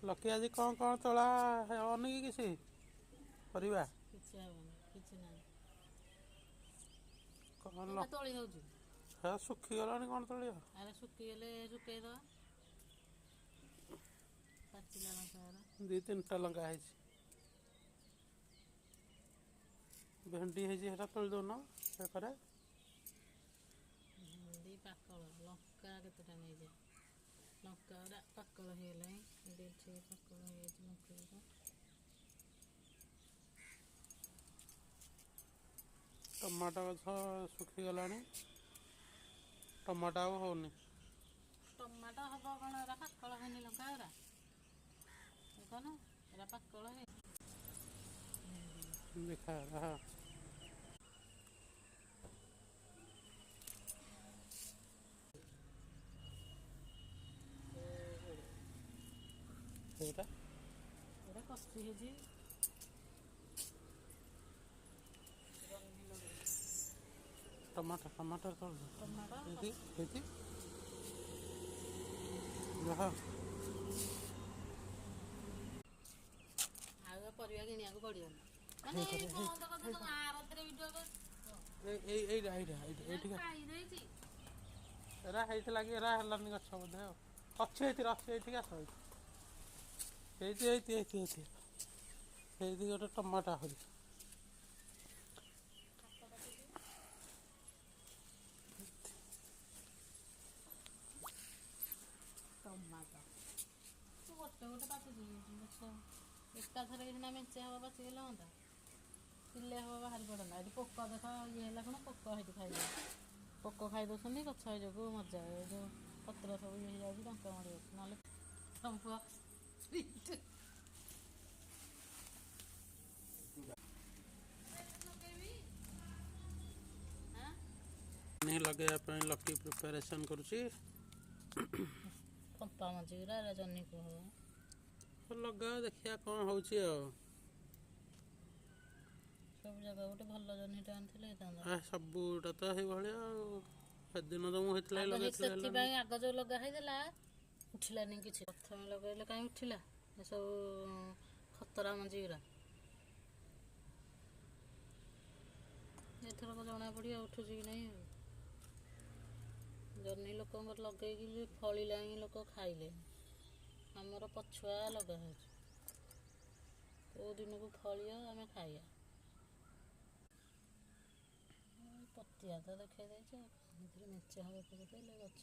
Lucky ଆଜି କ'ଣ ତୋଳା ହେବନି କି କିଛି ପରିବା? କିଛି ହବନି, କିଛି ନାହିଁ। କ'ଣ ତଳି ହଉଛି? ହେ ଶୁଖିଗଲାଣି, କ'ଣ ତୋଳିବ? ଆରେ ଶୁଖିଗଲେ ଶୁଖେଇଦବା। ପାଚିଲା ଲଙ୍କା ଗୁରା 2-3ଟା ଲଙ୍କା ହେଇଛି। ଭେଣ୍ଡି ହେଇଛି, ସେଟା ତୋଳି ଦେଉନ ବେକରେ। ଭେଣ୍ଡି ପାକଳ, ଲଙ୍କା କେତେଟା ନେଇଯାଏ। ଲଙ୍କା ଗୁରା ପାକଳ ହେଇଗଲାଣି, ଏଠି ପାକଳ ହେଇଯାଇଛି ଲଙ୍କା ଗୁରା। ଟମାଟୋ ଗଛ ଶୁଖିଗଲାଣି, ଟମାଟୋ ଆଉ ହଉନି। ଟମାଟୋ ହବ କ'ଣ, ଏରା ପାକଳ ହେଇନି ଲଙ୍କା ଗୁରା। ଦେଖନ ଏରା ପାକଳ ହେଇ ଦେଖା ହଁ। ସେଇଟା ଏରା କଷି ହେଇଛି। ଟମାଟୋ ତୋଳି ଟମାଟୋ ହେଇଛି ଯାହା। ଆଉ ପରିବା କିଣିବାକୁ ପଡ଼ିବନି। ମାନେ ବନ୍ଦ କରିଦେଲ ଆରତିରେ ଭିଡ଼ିଓ ଏଇଠିକା ଖାଇଦେଇଛି। ଏରା ହେଇଥିଲା କି ଏରା ହେଲାନି ଗଛ ବୋଧେ ଆଉ। ଅଛି ଏଇଠିକି ଆସ। ହେଇଛି ଗୋଟେ ଟମାଟୋ ଆହୁରି। ଟମାଟୋ ଗୋଟେ ପାଚୁଛି ଗଛ ଏକାଥରେ ସିନା ମେଞ୍ଚେ ହବ, ପାଚିଗଲେ ହୁଅନ୍ତା। କିଲେ ହବ ବାହାରି ପଡ଼ନ୍ତା। ଏଠି ପୋକ ଦେଖ, ଇଏ ହେଲା କ'ଣ ପୋକ ହେଇଠି ଖାଇଯାଉଛି। ପୋକ ଖାଇ ଦେଉଛନ୍ତି, ଗଛ ଏଇ ଯୋଗୁଁ ମରିଯାଏ। ଏ ଯେଉଁ ପତ୍ର ସବୁ ଇଏ ହେଇଯାଉଛି, ଡଙ୍କ ମରିଯାଉଛି। ନହେଲେ ପୁଅ ଲଗେଇବା ପାଇଁ ଲକି ପ୍ରିପାରେସନ୍ କରୁଛି। କମ୍ପା ମଞ୍ଜି ଗୁରା ଏରା ଜହ୍ନିକୁ ହବ। ଲଗାଅ, ଦେଖିବା କ'ଣ ହେଉଛି ଆଉ। ସବୁ ଜାଗା ଗୋଟେ ଭଲ ଜହ୍ନିଟା ଆଣିଥିଲେ ହେଇଥାନ୍ତା। ସବୁଟା ତ ସେଇଭଳିଆ ଆଉ। ସେଦିନ ତ ମୁଁ ହେଇଥିଲା ସେଥିପାଇଁ ଆଗ ଯେଉଁ ଲଗା ହେଇଥିଲା ଉଠିଲାନି କିଛି। ପ୍ରଥମେ ଲଗେଇଲେ କାହିଁ ଉଠିଲା? ଏସବୁ ଖତରା ମଞ୍ଜି ଗୁରା। ଏଥରକ ଜଣା ପଡ଼ିବ ଉଠୁଛି କି ନାହିଁ ଆଉ। ଜହ୍ନି ଲୋକଙ୍କର ଲଗେଇକି ଫଳିଲାଣି, ଲୋକ ଖାଇଲେ। ଆମର ପଛୁଆ ଲଗା ହେଉଛି, କେଉଁ ଦିନକୁ ଫଳିବ ଆମେ ଖାଇବା। ପତିଆ ତ ଦେଖାଇ ଦେଇଛି, ଏଥିରେ ମେଞ୍ଚେ ହବ ପକେଇଲେ ଗଛ